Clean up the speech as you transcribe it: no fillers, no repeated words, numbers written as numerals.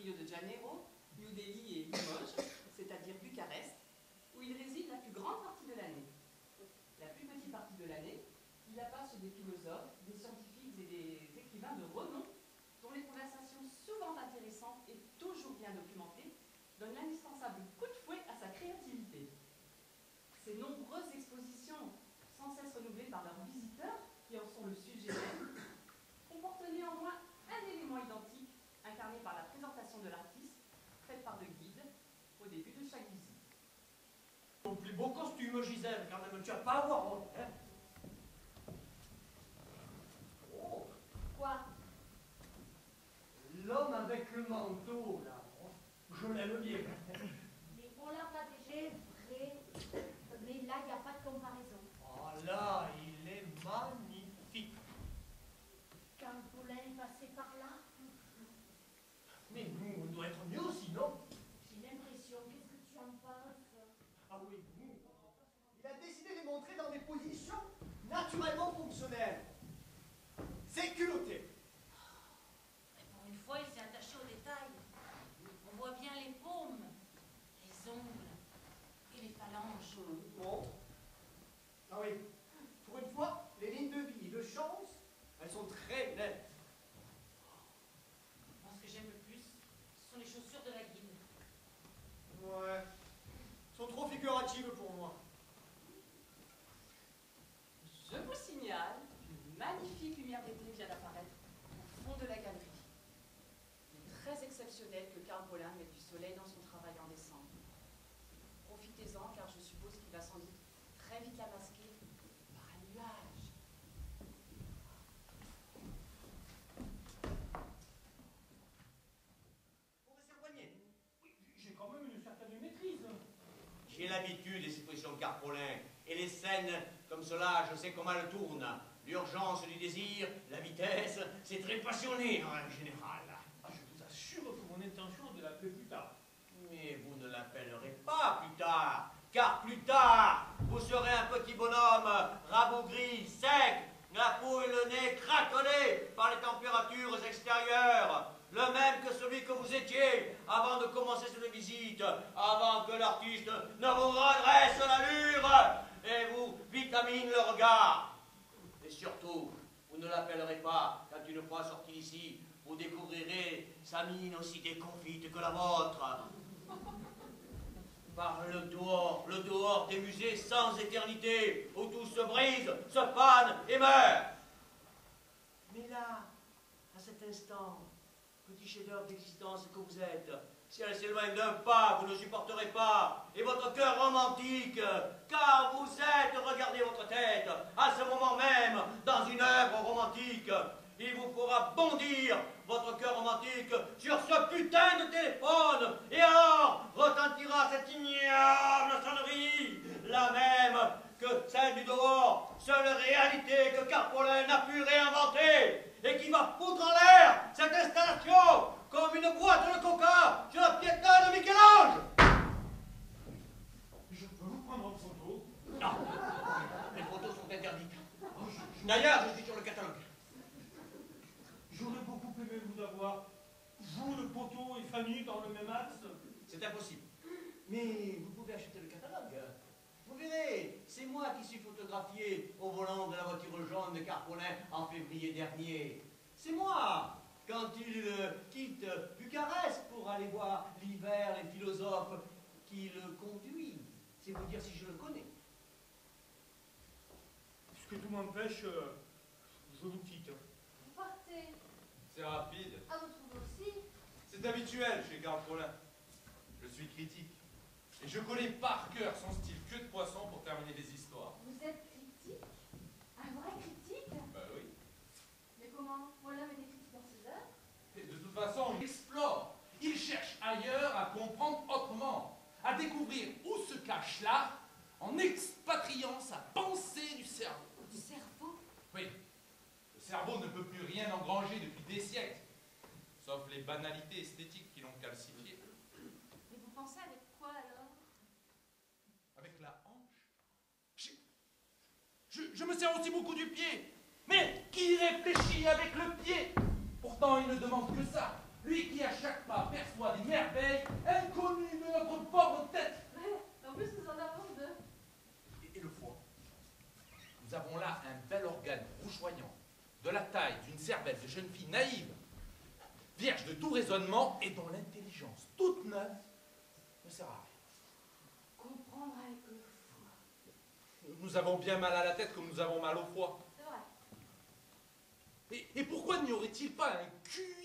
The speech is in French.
Rio de Janeiro, New Delhi et Limoges, c'est-à-dire Bucarest, où il réside la plus grande partie de l'année. La plus petite partie de l'année, il la passe chez des philosophes, des scientifiques et des écrivains de renom, dont les conversations souvent intéressantes et toujours bien documentées donnent l'indispensable coup de fouet à sa créativité. Ces nombreuses expositions, sans cesse renouvelées par leurs visiteurs, qui en sont le sujet même, comportent néanmoins un élément identique, incarné par la présentation de l'artiste, faite par le guide, au début de chaque visite. Ton plus beau costume, Gisèle, quand même, tu n'as pas à voir honte, hein? Oh. Quoi? L'homme avec le manteau, là, je l'aime bien. Mais on l'a pas déjà vrai, mais là, il n'y a pas de comparaison. Oh là, il est magnifique. Quand Paulin est passé par là, Mais nous, on doit être mieux aussi, non? j'ai l'impression, qu'est-ce que tu en penses? Ah oui, nous. Il a décidé de montrer dans des positions naturellement fonctionnelles. C'est culotté. Mais pour une fois, il s'est attaché aux détails. On voit bien les paumes, les ongles et les phalanges. Bon. Ah oui, pour une fois, les lignes de vie et de chance, elles sont très nettes. Moi, ce que j'aime le plus, ce sont les chaussures de la guide. Ouais. Elles sont trop figuratives pour moi. Je vous signale qu'une magnifique lumière d'été vient d'apparaître au fond de la galerie. Il est très exceptionnel que Karl Paulin mette du soleil dans son travail en décembre. Profitez-en, car je suppose qu'il va sans doute très vite la masquer par un nuage. On va s'éloigner. Oui, j'ai quand même une certaine maîtrise. J'ai l'habitude des expositions de Carpolin. Et les scènes comme cela, je sais comment elles tournent. L'urgence du désir, la vitesse, c'est très passionné en règle générale. Ah, je vous assure que mon intention est de l'appeler plus tard. Mais vous ne l'appellerez pas plus tard, car plus tard, vous serez un petit bonhomme rabougri, sec, la peau et le nez craquelés par les températures extérieures, le même que celui que vous étiez avant de commencer cette visite, avant que l'artiste ne vous redresse l'allure et vous vitamine le regard. Et surtout, vous ne l'appellerez pas quand une fois sorti d'ici, vous découvrirez sa mine aussi déconfite que la vôtre. Par le dehors des musées sans éternité, où tout se brise, se fane et meurt. Mais là, à cet instant, petit chef-d'œuvre d'existence que vous êtes, si elle s'éloigne d'un pas, vous ne supporterez pas, et votre cœur romantique, car vous êtes, regardez votre tête, à ce moment même, dans une œuvre romantique, il vous fera bondir votre cœur romantique sur ce putain de téléphone, et alors retentira cette ignoble sonnerie, la même que celle du dehors, seule réalité que Carpolin n'a pu réinventer, et qui va foutre en l'air cette installation comme une boîte de coca sur la piéta de Michel-Ange. Je peux vous prendre en photo? Non, les photos sont interdites. D'ailleurs, je suis sur le catalogue. J'aurais beaucoup aimé vous avoir, vous, le poteau et Fanny dans le même axe. C'est impossible. Mais vous pouvez acheter le catalogue. Vous verrez, c'est moi qui suis photographié au volant de la voiture jaune de Carpolin en février dernier. C'est moi, quand il quitte Bucarest pour aller voir l'hiver les philosophes qui le conduisent. C'est vous dire si je le connais. Puisque tout m'empêche, je vous quitte. Vous partez. C'est rapide. Ah, vous trouvez aussi? C'est habituel chez Carpolin. Je suis critique. Et je connais par cœur son style queue de poisson pour terminer des histoires. Vous êtes critique? Un vrai critique? Bah oui. Mais comment? Paulin met des critiques dans ses œuvres? Et de toute façon, il explore. Il cherche ailleurs à comprendre autrement. À découvrir où se cache l'art en expatriant sa pensée du cerveau. Du cerveau? Oui. Le cerveau ne peut plus rien engranger depuis des siècles. Sauf les banalités esthétiques qui l'ont calcifié. Mais vous pensez avec quoi alors? Avec la hanche. Je me sers aussi beaucoup du pied. Mais qui réfléchit avec le pied? Pourtant, il ne demande que ça. Lui qui à chaque pas perçoit des merveilles inconnues de notre pauvre tête. Mais en plus, nous en avons deux. Et le foie. Nous avons là un bel organe rougeoyant, de la taille d'une cervelle de jeune fille naïve, vierge de tout raisonnement et dont l'intelligence toute neuve ne sert à rien. Comprendre avec le foie. Nous avons bien mal à la tête comme nous avons mal au foie. C'est vrai. Et pourquoi n'y aurait-il pas un QI